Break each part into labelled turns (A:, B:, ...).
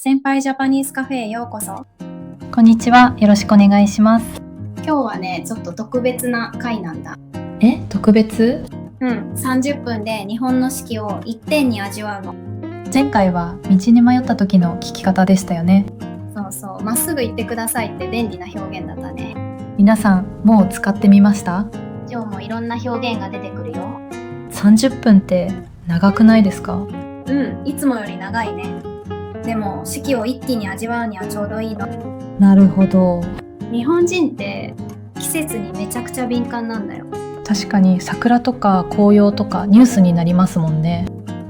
A: 先輩ジャパニーズカフェへようこそ。
B: こんにちは、よろしくお願いします。
A: 今日はね、ちょっと特別な回なんだ。
B: 特別
A: ？30分で日本の四季を一点に味わうの。
B: 前回は道に迷った時の聞き方でしたよね。
A: そう、まっすぐ行ってくださいって便利な表現だったね。
B: 皆さん、もう使ってみました？
A: 今日もいろんな表現が出てくるよ。
B: 30分って長くないですか？
A: いつもより長いね。でも四季を一気に味わうにはちょうどいいの。
B: なるほど。
A: 日本人って季節にめちゃくちゃ敏感なんだよ。
B: 確かに桜とか紅葉とかニュースになりますもんね。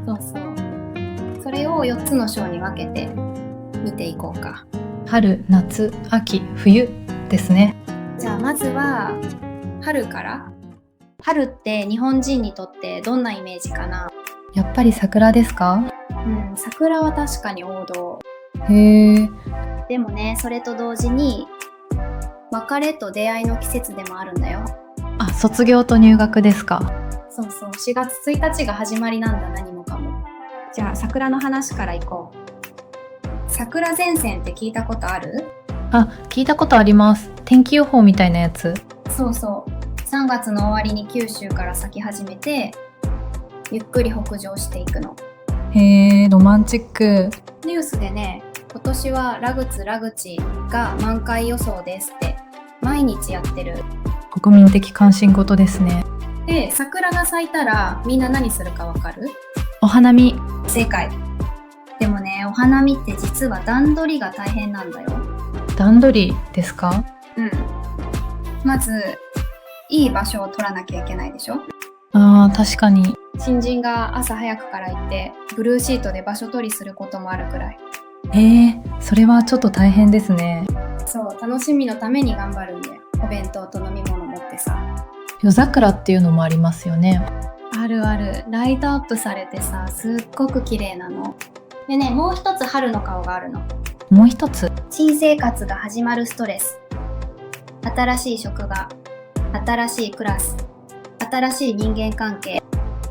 A: そう。それを4つの章に分けて見ていこうか。
B: 春、夏、秋、冬ですね。
A: じゃあまずは春から。春って日本人にとってどんなイメージかな？
B: やっぱり桜ですか？
A: 桜は確かに王道。
B: へえ。
A: でもね、それと同時に別れと出会いの季節でもあるんだよ。
B: 卒業と入学ですか？
A: そう、4月1日が始まりなんだ、何もかも。じゃあ桜の話からいこう。桜前線って聞いたことある？
B: 聞いたことあります。天気予報みたいなやつ。
A: そう。3月の終わりに九州から咲き始めて、ゆっくり北上していくの。
B: へえ、ロマンチック。
A: ニュースでね、今年はラグチが満開予想ですって毎日やってる。
B: 国民的関心事ですね。
A: で、桜が咲いたらみんな何するかわかる？
B: お花見。
A: 正解。でもね、お花見って実は段取りが大変なんだよ。
B: 段取りですか？
A: まずいい場所を取らなきゃいけないでしょ。
B: 確かに。
A: 新人が朝早くから行ってブルーシートで場所取りすることもあるくらい。
B: それはちょっと大変ですね。
A: そう、楽しみのために頑張るんで、お弁当と飲み物持ってさ。
B: 夜桜っていうのもありますよね。
A: ある。ライトアップされてさ、すっごく綺麗なの。でね、もう一つ春の顔があるの。
B: もう一つ。
A: 新生活が始まるストレス。新しい職場、新しいクラス、新しい人間関係。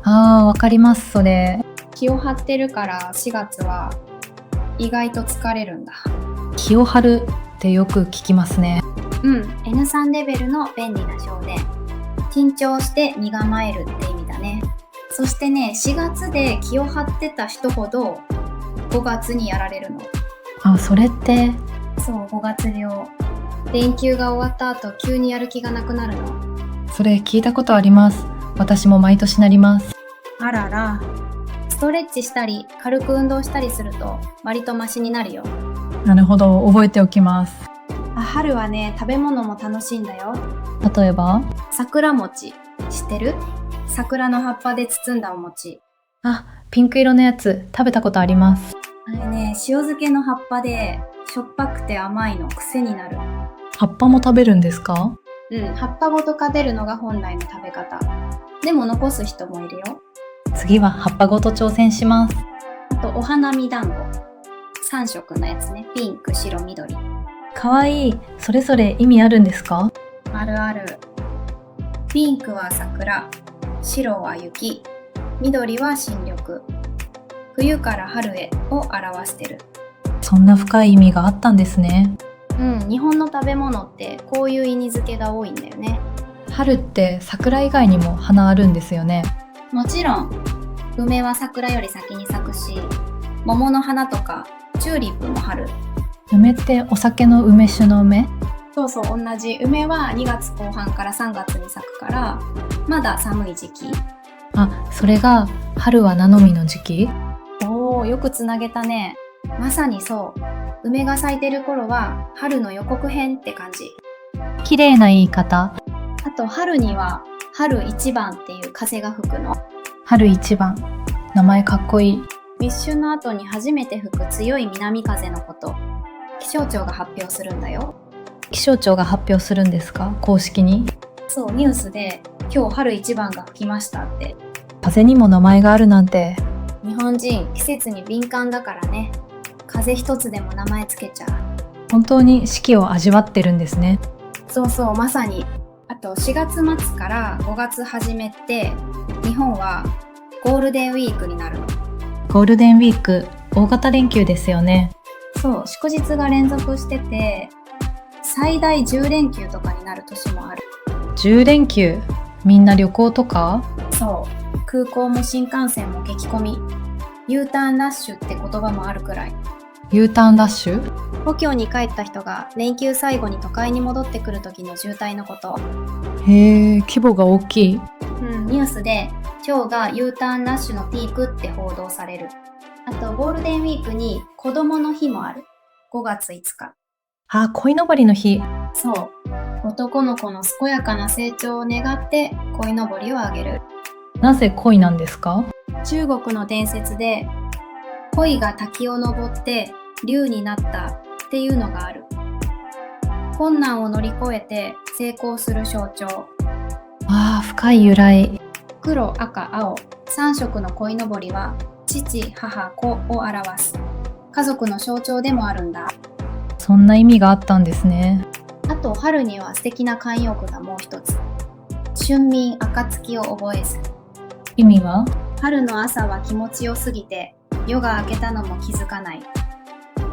B: わかります、それ。
A: 気を張ってるから4月は意外と疲れるんだ。
B: 気を張るってよく聞きますね。
A: N3 レベルの便利な章で、緊張して身構えるって意味だね。そしてね、4月で気を張ってた人ほど5月にやられるの。
B: それって。
A: そう、5月病。連休が終わった後、急にやる気がなくなるの。
B: それ聞いたことあります。私も毎年なります。
A: あらら。ストレッチしたり軽く運動したりすると割とマシになるよ。
B: なるほど、覚えておきます。
A: 春はね、食べ物も楽しいんだよ。
B: 例えば？
A: 桜餅知ってる？桜の葉っぱで包んだお餅。
B: ピンク色のやつ食べたことあります。
A: あれね、塩漬けの葉っぱでしょっぱくて甘いの、癖になる。
B: 葉っぱも食べるんですか？
A: 葉っぱごと食べるのが本来の食べ方。でも残す人もいるよ。
B: 次は葉っぱごと挑戦します。
A: あとお花見団子。3色のやつね。ピンク、白、緑。
B: かわいい。それぞれ意味あるんですか？
A: ある。ピンクは桜、白は雪、緑は新緑。冬から春へを表してる。
B: そんな深い意味があったんですね。
A: 日本の食べ物ってこういう意味付けが多いんだよね。
B: 春って桜以外にも花あるんですよね。
A: もちろん、梅は桜より先に咲くし、桃の花とかチューリップも春。
B: 梅ってお酒の梅酒の梅？
A: そう、同じ。梅は2月後半から3月に咲くから、まだ寒い時期。
B: それが春は菜飲みの時期？
A: よくつなげたね。まさにそう。梅が咲いてる頃は春の予告編って感じ。
B: 綺麗な言い方。
A: あと春には春一番っていう風が吹くの。
B: 春一番。名前かっこいい。
A: 立春の後に初めて吹く強い南風のこと。気象庁が発表するんだよ。
B: 気象庁が発表するんですか？公式に？
A: そう、ニュースで今日春一番が吹きましたって。
B: 風にも名前があるなんて。
A: 日本人季節に敏感だからね。風一つでも名前つけちゃう。
B: 本当に四季を味わってるんですね。
A: そう、まさに。あと4月末から5月初めって日本はゴールデンウィークになるの。
B: ゴールデンウィーク、大型連休ですよね。
A: そう、祝日が連続してて、最大10連休とかになる年もある。
B: 10連休、みんな旅行とか？
A: そう、空港も新幹線も激混み。U ターンラッシュって言葉もあるくらい。
B: U ターンラッシュ？
A: 故郷に帰った人が連休最後に都会に戻ってくる時の渋滞のこと。
B: へえ、規模が大きい。
A: ニュースで今日が U ターンラッシュのピークって報道される。あとゴールデンウィークに子供の日もある。5月5日。
B: あ、鯉のぼりの日。
A: そう。男の子の健やかな成長を願って鯉のぼりをあげる。
B: なぜ鯉なんですか？
A: 中国の伝説で鯉が滝を登って竜になったっていうのがある。困難を乗り越えて成功する象徴。
B: ああ、深い由来。
A: 黒、赤、青、3色の鯉のぼりは父、母、子を表す家族の象徴でもあるんだ。
B: そんな意味があったんですね。
A: あと春には素敵な慣用句がもう一つ。春眠暁を覚えず。
B: 意味は？
A: 春の朝は気持ちよすぎて夜が明けたのも気づかない。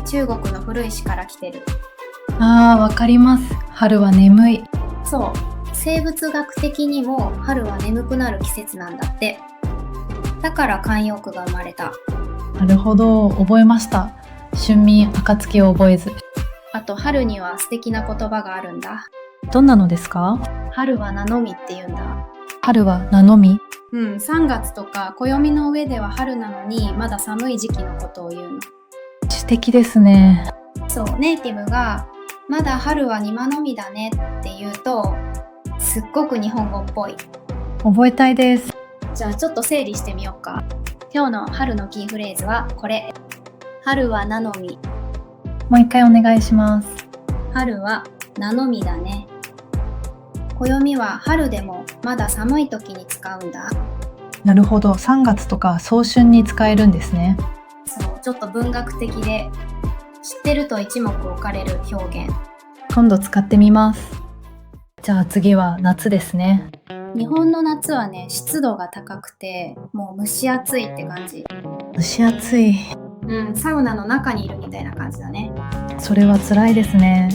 A: 中国の古い詩から来てる。
B: ああ、わかります。春は眠い。
A: そう、生物学的にも春は眠くなる季節なんだって。だから慣用句が生まれた。
B: なるほど、覚えました。春眠暁を覚えず。
A: あと春には素敵な言葉があるんだ。
B: どんなのですか？
A: 春は名のみって言うんだ。
B: 春は名のみ。
A: 3月とか暦の上では春なのにまだ寒い時期のことを言うの。
B: 知的ですね。
A: そう、ネイティブがまだ春は庭のみだねって言うとすっごく日本語っぽい。
B: 覚えたいです。
A: じゃあちょっと整理してみようか。今日の春のキーフレーズはこれ。春は名のみ。
B: もう一回お願いします。
A: 春は名のみだね。暦は春でもまだ寒い時に使うんだ。
B: なるほど、3月とか早春に使えるんですね。
A: そう、ちょっと文学的で知ってると一目置かれる表現。
B: 今度使ってみます。じゃあ次は夏ですね。
A: 日本の夏はね、湿度が高くてもう蒸し暑いって感じ。
B: 蒸し暑い。
A: サウナの中にいるみたいな感じだね。
B: それは辛いですね。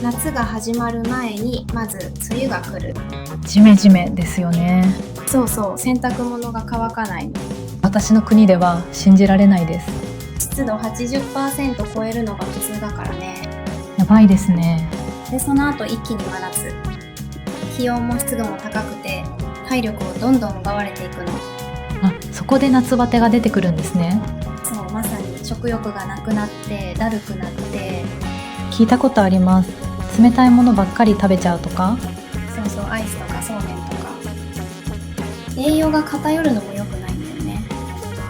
A: 夏が始まる前にまず梅雨が来る。
B: ジメジメですよね。
A: そうそう、洗濯物が乾かないの。
B: 私の国では信じられないです。
A: 湿度 80% 超えるのが普通だからね。
B: やばいですね。
A: で、その後一気に真夏。気温も湿度も高くて体力をどんどん奪われていくの。
B: あ、そこで夏バテが出てくるんですね。
A: そう、まさに食欲がなくなってだるくなって。
B: 聞いたことあります。冷たいものばっかり食べちゃうとか。
A: そうそう、アイスとかそうめんとか。栄養が偏るのも良くないんだよね。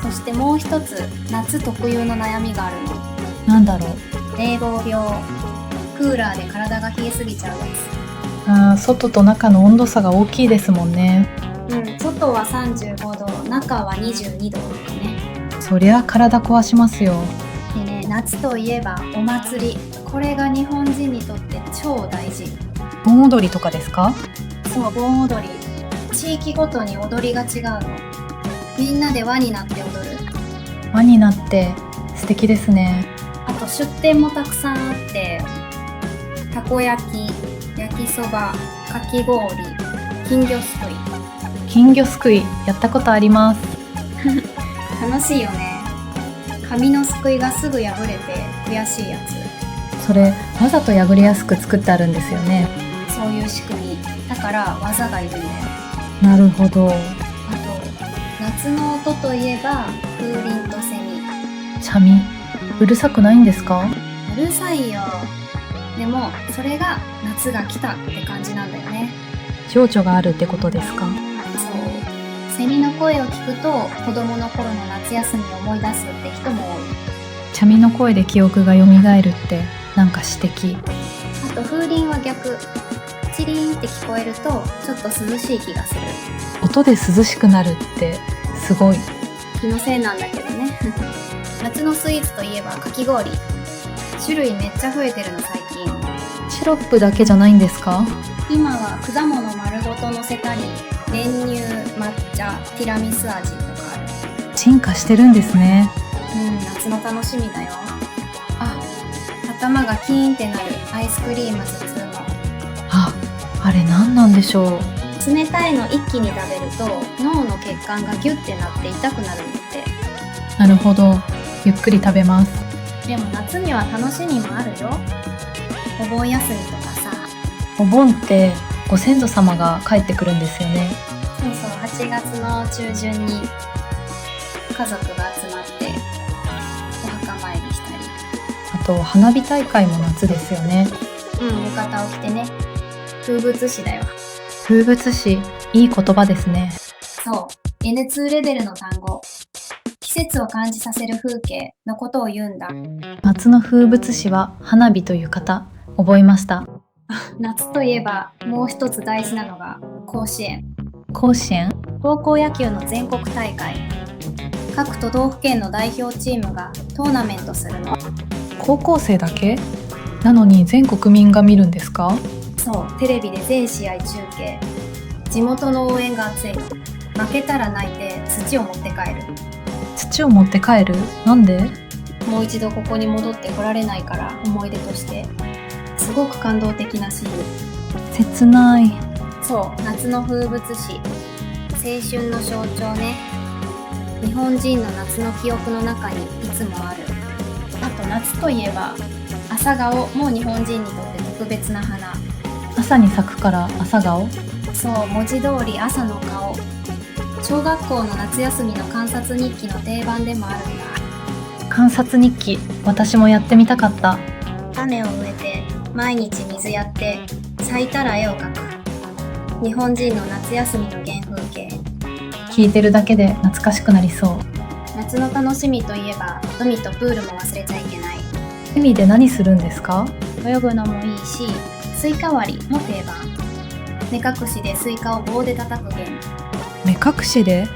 A: そしてもう一つ夏特有の悩みがあるの。
B: なんだろう。
A: 冷房病。クーラーで体が冷えすぎちゃうやつ。
B: 外と中の温度差が大きいですもんね。
A: 外は35度、中は22度とかね。
B: そりゃ体壊しますよ。
A: でね、夏といえばお祭り。これが日本人にとって超大事。
B: 盆踊りとかですか？
A: そう、盆踊り。地域ごとに踊りが違うの。みんなで輪になって踊る。
B: 輪になって素敵ですね。
A: あと出店もたくさんあって、たこ焼き、焼きそば、かき氷、金魚すくい。
B: 金魚すくいやったことあります。
A: 楽しいよね。紙のすくいがすぐ破れて悔しいやつ。
B: それわざと破れやすく作ってあるんですよね。
A: そういう仕組みだから技がいるんだよ。
B: なるほど。
A: あと夏の音といえば風鈴とセミ。
B: チャミ、うるさくないんですか？
A: うるさいよ。でもそれが夏が来たって感じなんだよね。
B: 情緒があるってことですか？
A: そう。セミの声を聞くと子供の頃の夏休みを思い出すって人も多い。
B: チャミの声で記憶が蘇るってなんか詩的。
A: あと風鈴は逆。チリーンって聞こえるとちょっと涼しい気がする。
B: 音で涼しくなるってすごい。
A: 気のせいなんだけどね。夏のスイーツといえばかき氷。種類めっちゃ増えてるの最近。
B: シロップだけじゃないんですか？
A: 今は果物丸ごと乗せたり、練乳、抹茶、ティラミス味とかある。
B: 進化してるんですね。
A: 夏の楽しみだよ。あ、頭がキーンってなるアイスクリーム頭痛の。
B: あれ何なんでしょう。
A: 冷たいの一気に食べると脳の血管がギュッてなって痛くなるんだって。
B: なるほど。ゆっくり食べます。
A: でも夏には楽しみもあるよ。お盆休みとかさ。
B: お盆ってご先祖様が帰ってくるんですよね。
A: そうそう、8月の中旬に家族が集まってお墓参りしたり。
B: あと花火大会も夏ですよね。
A: 浴衣を着てね。風物詩だよ。
B: 風物詩、いい言葉ですね。
A: そう、N2 レベルの単語。季節を感じさせる風景のことを言うんだ。
B: 夏の風物詩は花火と浴衣。覚えました。
A: 夏といえばもう一つ大事なのが甲子園。
B: 甲子園？
A: 高校野球の全国大会。各都道府県の代表チームがトーナメントするの。
B: 高校生だけ？なのに全国民が見るんですか？
A: そう、テレビで全試合中継。地元の応援が熱いの。負けたら泣いて土を持って帰る。
B: 土を持って帰る？なんで？
A: もう一度ここに戻ってこられないから思い出として。すごく感動的なシーン。
B: 切ない。
A: そう、夏の風物詩。青春の象徴ね。日本人の夏の記憶の中にいつもある。あと夏といえば朝顔も日本人にとって特別な花。
B: 朝に咲くから朝顔？
A: そう、文字通り朝の顔。小学校の夏休みの観察日記の定番でもあるんだ。
B: 観察日記、私もやってみたかった。
A: 種を植えて毎日水やって咲いたら絵を描く。日本人の夏休みの原風景。
B: 聞いてるだけで懐かしくなりそう。
A: 夏の楽しみといえば海とプールも忘れちゃいけない。
B: 海で何するんですか？
A: 泳ぐのもいいし、スイカ割りも定番。目隠しでスイカを棒で叩くゲーム。
B: 目隠しで？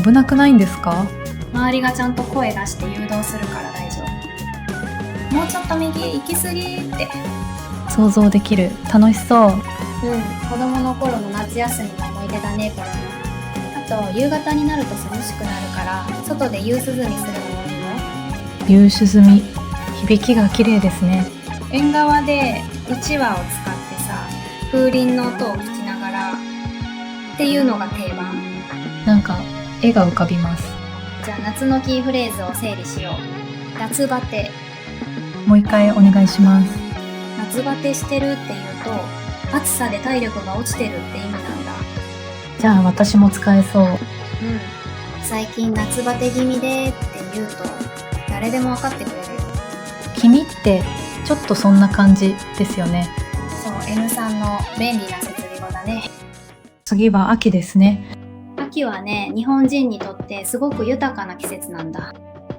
B: 危なくないんですか？
A: 周りがちゃんと声出して誘導するから大丈夫。もうちょっと右行き過ぎって。
B: 想像できる。楽しそう。
A: 子供の頃の夏休みの思い出だね、これも。あと夕方になると涼しくなるから外で夕涼みするのもいいよ。
B: 夕涼み、響きが綺麗ですね。
A: 縁側でうちわを使ってさ、風鈴の音を聞きながらっていうのが定番。
B: なんか絵が浮かびます。
A: じゃあ夏のキーフレーズを整理しよう。夏バテ。
B: もう一回お願いします。
A: 夏バテしてるっていうと暑さで体力が落ちてるって意味なんだ。
B: じゃあ私も使えそう。
A: 最近夏バテ気味でって言うと誰でも分かってくれるよ。
B: 君ってちょっとそんな感じですよね。
A: そう、N3 の便利な設備語だね。
B: 次は秋ですね。
A: 秋はね、日本人にとってすごく豊かな季節なんだ。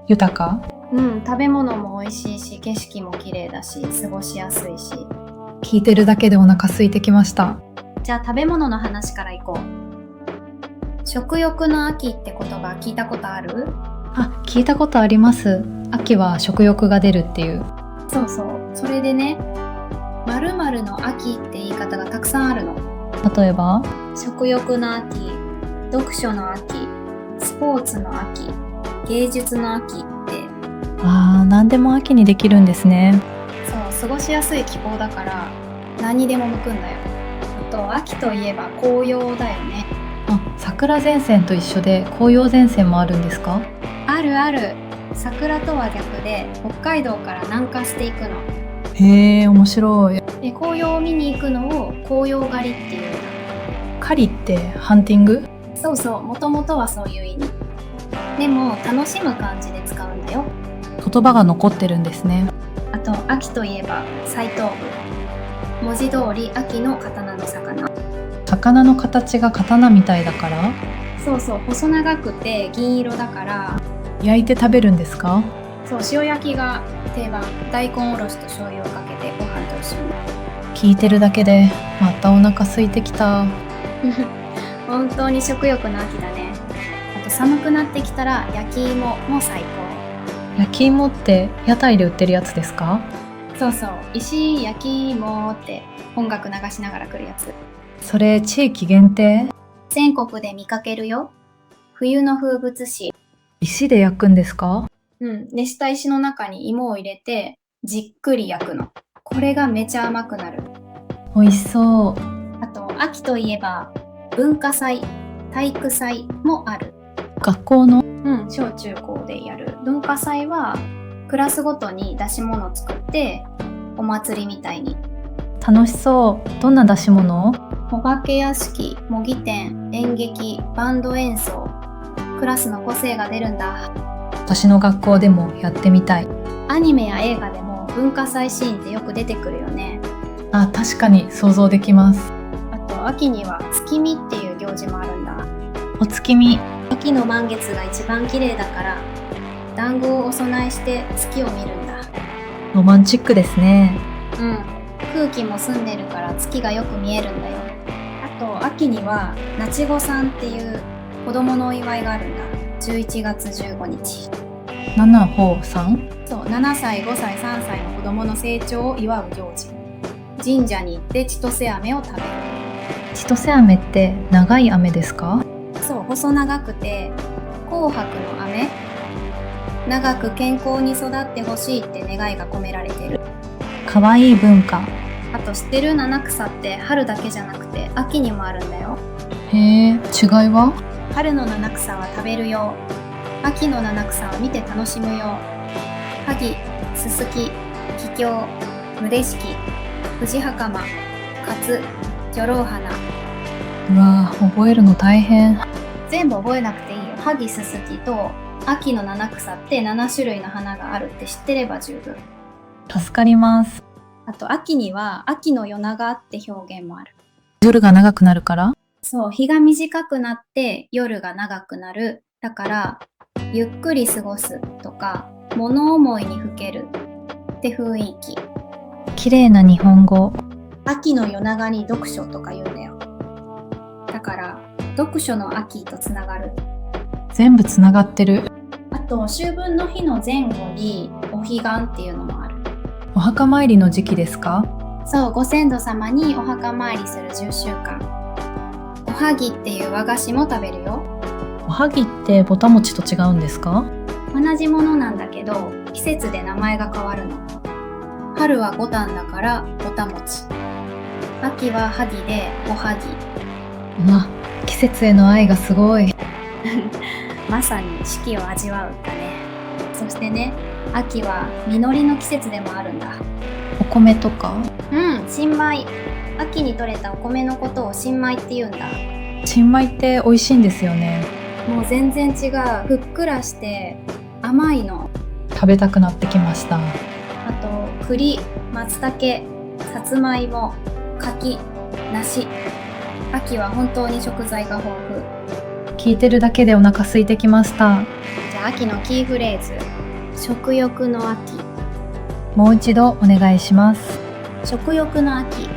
B: 豊か？
A: 食べ物も美味しいし、景色も綺麗だし、過ごしやすいし。
B: 聞いてるだけでお腹空いてきました。
A: じゃあ食べ物の話からいこう。食欲の秋って言葉聞いたことある？
B: 聞いたことあります。秋は食欲が出るっていう。
A: そうそう。それでね、〇〇の秋って言い方がたくさんあるの。
B: 例えば？
A: 食欲の秋、読書の秋、スポーツの秋、芸術の秋って。
B: 何でも秋にできるんですね。
A: そう、過ごしやすい気候だから何にでも向くんだよ。あと秋といえば紅葉だよね。
B: 桜前線と一緒で紅葉前線もあるんですか？
A: あるある。桜とは逆で北海道から南下していくの。
B: へえ、面白い。
A: で、紅葉を見に行くのを紅葉狩りっていうんだ。
B: 狩りってハンティング？
A: そうそう、もともとはそういう意味。でも楽しむ感じで使うんだよ。
B: 言葉が残ってるんですね。
A: あと秋といえば菜頭部。文字通り秋の刀の魚。
B: 魚の形が刀みたいだから？
A: そうそう、細長くて銀色だから。
B: 焼いて食べるんですか？
A: そう、塩焼きが定番。大根おろしと醤油をかけてご飯と一緒に。
B: 聞いてるだけでまたお腹空いてきた。
A: 本当に食欲の秋だね。あと寒くなってきたら焼き芋も最高。
B: 焼き芋って屋台で売ってるやつですか？
A: そうそう、石井焼き芋って音楽流しながら来るやつ。
B: それ地域限定？
A: 全国で見かけるよ。冬の風物詩。
B: 石で焼くんですか？
A: 熱した石の中に芋を入れてじっくり焼くの。これがめちゃ甘くなる。
B: 美味しそう。
A: あと秋といえば文化祭、体育祭もある。
B: 学校の
A: 小中高でやる文化祭はクラスごとに出し物作ってお祭りみたいに。
B: 楽しそう。どんな出し物？
A: お化け屋敷、模擬店、演劇、バンド演奏。クラスの個性が出るんだ。
B: 私の学校でもやってみたい。
A: アニメや映画でも文化祭シーンってよく出てくるよね。
B: あ、確かに想像できます。
A: あと秋には月見っていう行事もあるんだ。
B: お月見。
A: 秋の満月が一番綺麗だから団子をお供えして月を見るんだ。
B: ロマンチックですね。
A: 空気も澄んでるから月がよく見えるんだよ。あと秋にはなちごさんっていう子供のお祝いがあるんだ。11月15日。
B: 七宝さん？
A: そう、7歳、5歳、3歳の子供の成長を祝う行事。神社に行って千歳飴を食べる。
B: 千歳飴って長い飴ですか？
A: そう、細長くて紅白の飴。長く健康に育ってほしいって願いが込められてる。
B: かわいい文化。
A: あと知ってる？七草って春だけじゃなくて秋にもあるんだよ。
B: へえ、違いは？
A: 春の七草は食べるよ。秋の七草は見て楽しむよ。萩、すすき、桔梗、ムレシキ、藤袴、勝、女郎花。
B: うわぁ、覚えるの大変。
A: 全部覚えなくていいよ。萩、すすきと秋の七草って7種類の花があるって知ってれば十分。
B: 助かります。
A: あと秋には秋の夜長って表現もある。
B: 夜が長くなるから？
A: そう、日が短くなって夜が長くなる。だからゆっくり過ごすとか物思いにふけるって雰囲気。
B: 綺麗な日本語。
A: 秋の夜長に読書とか言うんだよ。だから読書の秋とつながる。
B: 全部つながってる。
A: あと秋分の日の前後にお彼岸っていうのもある。
B: お墓参りの時期ですか？
A: そう、ご先祖様にお墓参りする10週間。おはぎっていう和菓子も食べるよ。
B: おはぎってぼたもちと違うんですか？
A: 同じものなんだけど季節で名前が変わるの。春はぼたんだからぼたもち。秋ははぎでおはぎ。
B: うわ、季節への愛がすごい。
A: まさに四季を味わうだね。そしてね、秋は実りの季節でもあるんだ。
B: お米とか？
A: 新米。秋に採れたお米のことを新米って言うんだ。
B: 新米って美味しいんですよね。
A: もう全然違う。ふっくらして甘いの。
B: 食べたくなってきました。
A: あと栗、松茸、さつまいも、柿、梨。秋は本当に食材が豊富。
B: 聞いてるだけでお腹空いてきました。
A: じゃあ秋のキーフレーズ。食欲の秋。
B: もう一度お願いします。
A: 食欲の秋。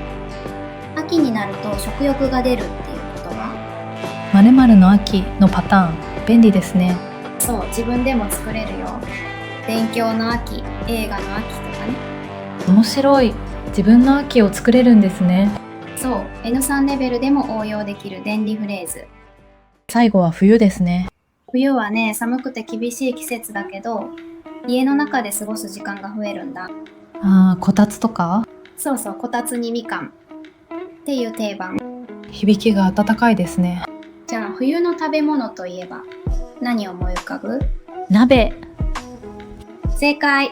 A: 秋になると食欲が出るっていうことは？
B: 〇〇の秋のパターン、便利ですね。
A: そう、自分でも作れるよ。勉強の秋、映画の秋とかね。
B: 面白い。自分の秋を作れるんですね。
A: そう、N3 レベルでも応用できる便利フレーズ。
B: 最後は冬ですね。
A: 冬はね、寒くて厳しい季節だけど、家の中で過ごす時間が増えるんだ。
B: こたつとか？
A: そうそう、こたつにみかんっていう定番。
B: 響きが暖かいですね。
A: じゃあ冬の食べ物といえば何を思い浮かぶ？
B: 鍋。
A: 正解。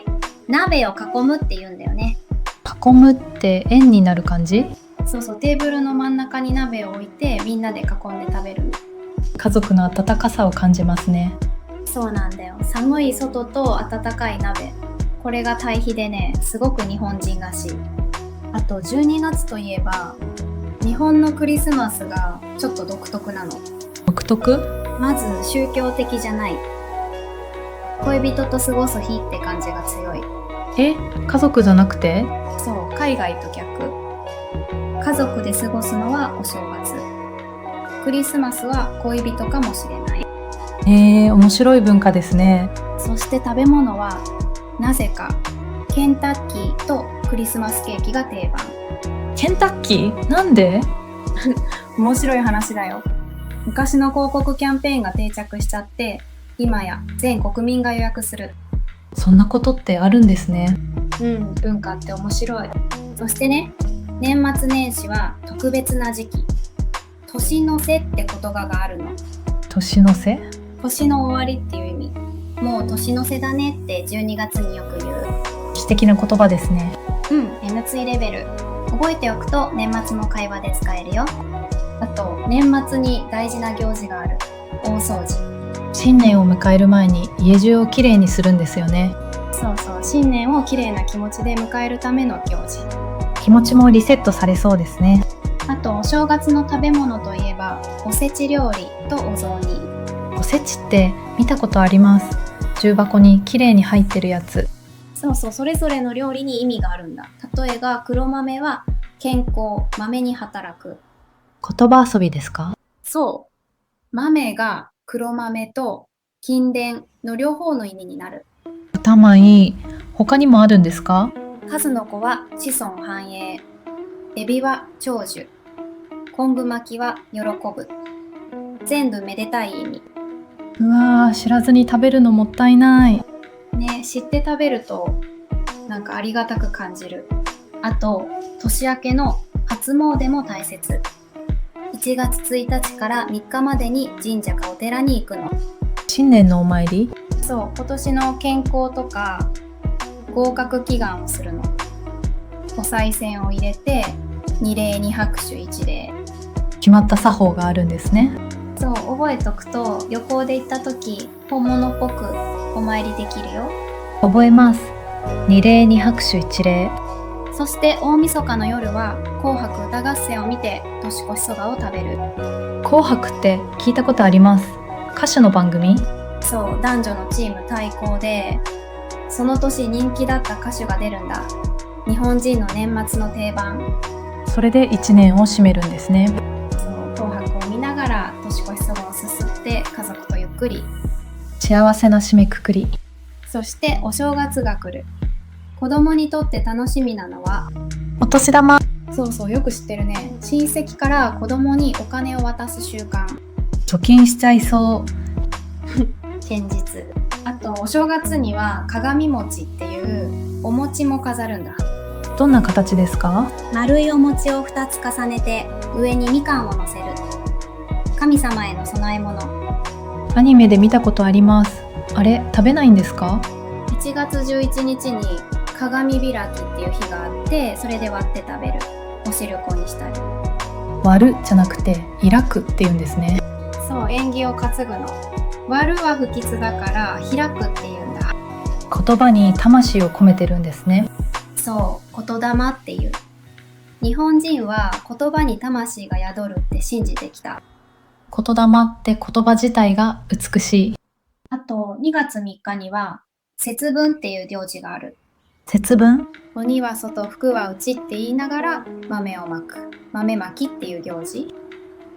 A: 鍋を囲むって言うんだよね。
B: 囲むって円になる感じ？
A: そうそう、テーブルの真ん中に鍋を置いてみんなで囲んで食べる。
B: 家族の温かさを感じますね。
A: そうなんだよ。寒い外と温かい鍋。これが対比でね、すごく日本人らしい。あと12月といえば日本のクリスマスがちょっと独特なの。
B: 独特？
A: まず宗教的じゃない。恋人と過ごす日って感じが強い。
B: 家族じゃなくて？
A: そう、海外と逆。家族で過ごすのはお正月。クリスマスは恋人かもしれない。
B: 面白い文化ですね。
A: そして食べ物はなぜかケンタッキーとクリスマスケーキが定番。
B: ケンタッキー？なんで？
A: 面白い話だよ。昔の広告キャンペーンが定着しちゃって今や全国民が予約する。
B: そんなことってあるんですね。
A: 文化って面白い。そしてね、年末年始は特別な時期。年の瀬って言葉があるの。
B: 年の瀬？
A: 年の終わりっていう意味。もう年の瀬だねって12月によく言う。
B: 詩的な言葉ですね。
A: N ツイレベル。覚えておくと年末の会話で使えるよ。あと、年末に大事な行事がある。大掃除。
B: 新年を迎える前に家中をきれいにするんですよね。
A: そうそう、新年をきれいな気持ちで迎えるための行事。
B: 気持ちもリセットされそうですね。
A: あと、お正月の食べ物といえばおせち料理とお雑煮。
B: おせちって見たことあります。重箱にきれいに入ってるやつ。
A: そうそう、それぞれの料理に意味があるんだ。例えば黒豆は健康、豆に働く。
B: 言葉遊びですか？
A: そう、豆が黒豆と金田の両方の意味になる。
B: 頭いい。他にもあるんですか？
A: 数の子は子孫繁栄、エビは長寿、昆布巻きは喜ぶ。全部めでたい意味。
B: うわー、知らずに食べるのもったいない。
A: ね、知って食べるとなんかありがたく感じる。あと、年明けの初詣も大切。1月1日から3日までに神社かお寺に行くの。
B: 新年のお参り？
A: そう、今年の健康とか合格祈願をするの。お賽銭を入れて二礼二拍手一礼。
B: 決まった作法があるんですね。
A: そう、覚えとくと旅行で行った時本物っぽくお参りできるよ。
B: 覚えます。二礼二拍手一礼。
A: そして大晦日の夜は紅白歌合戦を見て年越しそばを食べる。
B: 紅白って聞いたことあります。歌手の番組？
A: そう、男女のチーム対抗でその年人気だった歌手が出るんだ。日本人の年末の定番。
B: それで1年を締めるんですね。
A: そう、紅白を見ながら年越しそばをすすって家族とゆっくり。
B: 幸せな締めくくり。
A: そしてお正月が来る。子供にとって楽しみなのは
B: お年玉。
A: そうそう、よく知ってるね。親戚から子供にお金を渡す習慣。
B: 貯金しちゃいそう。
A: 堅実。あと、お正月には鏡餅っていうお餅も飾るんだ。
B: どんな形ですか？
A: 丸いお餅を2つ重ねて上にみかんを乗せる。神様への供え物。
B: アニメで見たことあります。あれ、食べないんですか
A: ？1月11日に鏡開きっていう日があって、それで割って食べる。お汁粉にしたり。
B: 割るじゃなくて開くって言うんですね。
A: そう、縁起を担ぐの。割るは不吉だから開くって言うんだ。
B: 言葉に魂を込めてるんですね。
A: そう、言霊っていう。日本人は言葉に魂が宿るって信じてきた。
B: 言霊って言葉自体が美しい。
A: あと、2月3日には節分っていう行事がある。
B: 節分？
A: 鬼は外、福は内って言いながら豆をまく。豆まきっていう行事。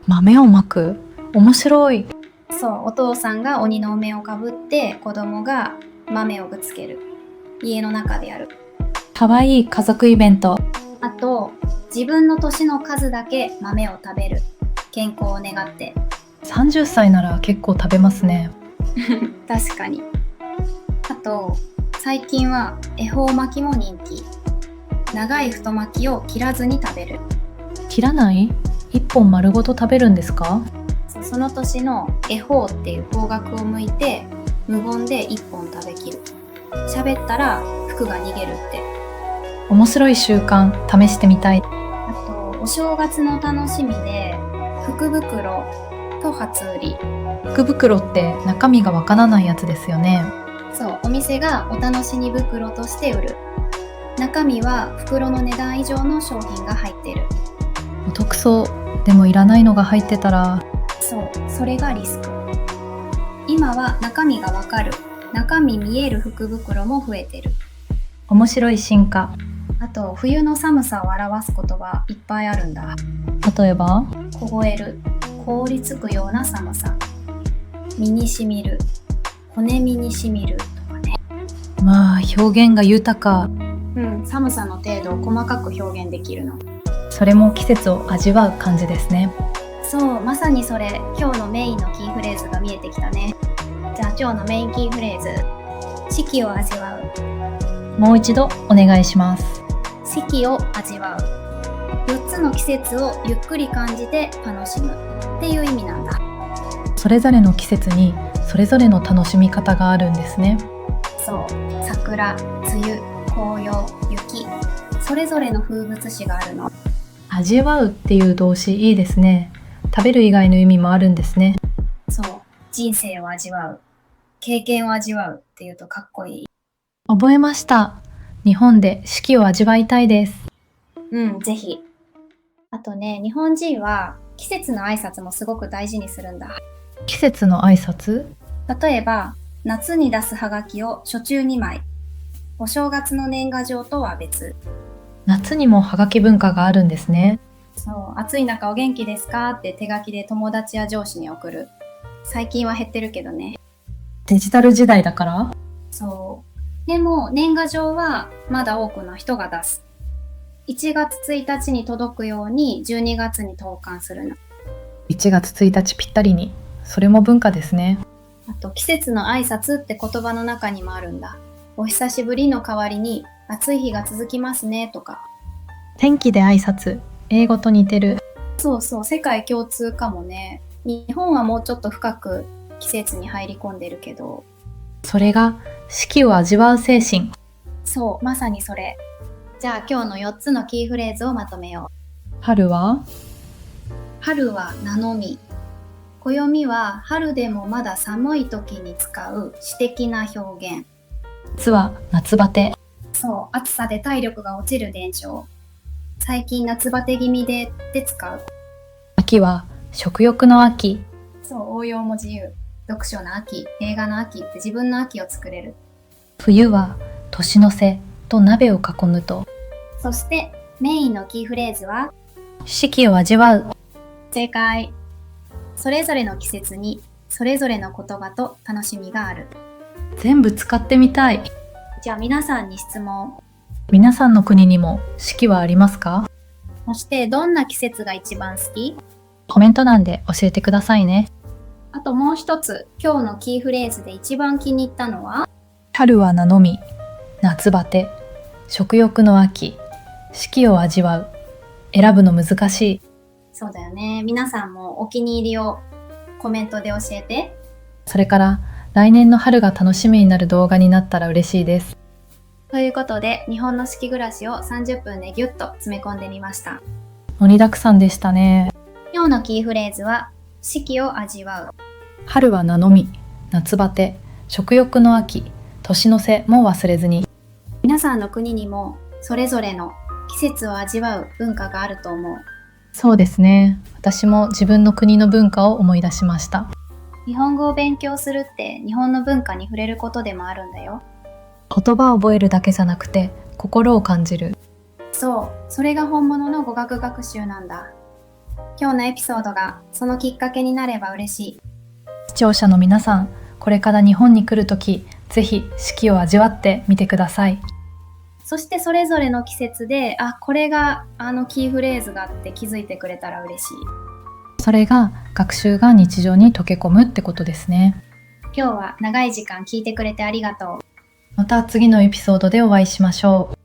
B: 豆をまく？面白い。
A: そう、お父さんが鬼のお面をかぶって子供が豆をぶつける。家の中でやる。
B: かわいい家族イベント。
A: あと、自分の年の数だけ豆を食べる。健康を願って。
B: 30歳なら結構食べますね。
A: 確かに。あと、最近は恵方巻きも人気。長い太巻きを切らずに食べる。
B: 切らない？一本丸ごと食べるんですか？
A: その年の恵方っていう方角を向いて無言で一本食べきる。喋ったら服が逃げるって。
B: 面白い習慣、試してみたい。
A: あと、お正月の楽しみで福袋と初売り。
B: 福袋って中身がわからないやつですよね。
A: そう、お店がお楽しみ袋として売る。中身は袋の値段以上の商品が入ってる。
B: お得そう。でもいらないのが入ってたら。
A: そう、それがリスク。今は中身がわかる。中身見える福袋も増えてる。
B: 面白い進化。
A: あと、冬の寒さを表す言葉いっぱいあるんだ。
B: 例えば？
A: 凍える、凍りつくような寒さ。身にしみる、骨身にしみるとかね。
B: まあ、表現が豊か。
A: 寒さの程度を細かく表現できるの。
B: それも季節を味わう感じですね。
A: そう、まさにそれ。今日のメインのキーフレーズが見えてきたね。じゃあ今日のメインキーフレーズ。四季を味わう。
B: もう一度お願いします。
A: 四季を味わう。4つの季節をゆっくり感じて楽しむっていう意味なんだ。
B: それぞれの季節にそれぞれの楽しみ方があるんですね。
A: そう、桜、梅雨、紅葉、雪、それぞれの風物詩があるの。
B: 味わうっていう動詞いいですね。食べる以外の意味もあるんですね。
A: そう、人生を味わう、経験を味わうっていうとかっこいい。
B: 覚えました。日本で四季を味わいたいです。
A: ぜひ。あとね、日本人は季節の挨拶もすごく大事にするんだ。
B: 季節の挨拶？
A: 例えば、夏に出すハガキを初中2枚。お正月の年賀状とは別。
B: 夏にもハガキ文化があるんですね。
A: そう、暑い中お元気ですかって手書きで友達や上司に送る。最近は減ってるけどね。
B: デジタル時代だから？
A: そう。でも年賀状はまだ多くの人が出す。1月1日に届くように12月に投函するの。
B: 1月1日ぴったりに。それも文化ですね。
A: あと季節の挨拶って言葉の中にもあるんだ。お久しぶりの代わりに暑い日が続きますねとか。
B: 天気で挨拶、英語と似てる。
A: そうそう、世界共通かもね。日本はもうちょっと深く季節に入り込んでるけど。
B: それが四季を味わう精神。
A: そう、まさにそれ。じゃあ今日の4つのキーフレーズをまとめよう。
B: 春は？
A: 春は名のみ。暦は春でもまだ寒い時に使う詩的な表現。
B: 夏は夏バテ。
A: そう、暑さで体力が落ちる現象。最近夏バテ気味でって使う。
B: 秋は食欲の秋。
A: そう、応用も自由。読書の秋、映画の秋って自分の秋を作れる。
B: 冬は年の瀬と鍋を囲むと。
A: そしてメインのキーフレーズは
B: 四季を味わう。
A: 正解。それぞれの季節にそれぞれの言葉と楽しみがある。
B: 全部使ってみたい。
A: じゃあ皆さんに質問。
B: 皆さんの国にも四季はありますか？
A: そしてどんな季節が一番好き？
B: コメント欄で教えてくださいね。
A: あともう一つ、今日のキーフレーズで一番気に入ったのは
B: 春は名のみ、夏バテ、食欲の秋、四季を味わう。選ぶの難しい。
A: そうだよね。皆さんもお気に入りをコメントで教えて。
B: それから来年の春が楽しみになる動画になったら嬉しいです。
A: ということで、日本の四季暮らしを30分でギュッと詰め込んでみました。
B: 盛りだくさんでしたね。
A: 今日のキーフレーズは四季を味わう。
B: 春は名のみ、夏バテ、食欲の秋、年の瀬も忘れずに。
A: 皆さんの国にもそれぞれの季節を味わう文化があると思う。
B: そうですね。私も自分の国の文化を思い出しました。
A: 日本語を勉強するって日本の文化に触れることでもあるんだよ。
B: 言葉を覚えるだけじゃなくて心を感じる。
A: そう、それが本物の語学学習なんだ。今日のエピソードがそのきっかけになれば嬉しい。
B: 視聴者の皆さん、これから日本に来るとき、ぜひ四季を味わってみてください。
A: そしてそれぞれの季節で、これがあのキーフレーズがあって気づいてくれたら嬉しい。
B: それが学習が日常に溶け込むってことですね。
A: 今日は長い時間聞いてくれてありがとう。
B: また次のエピソードでお会いしましょう。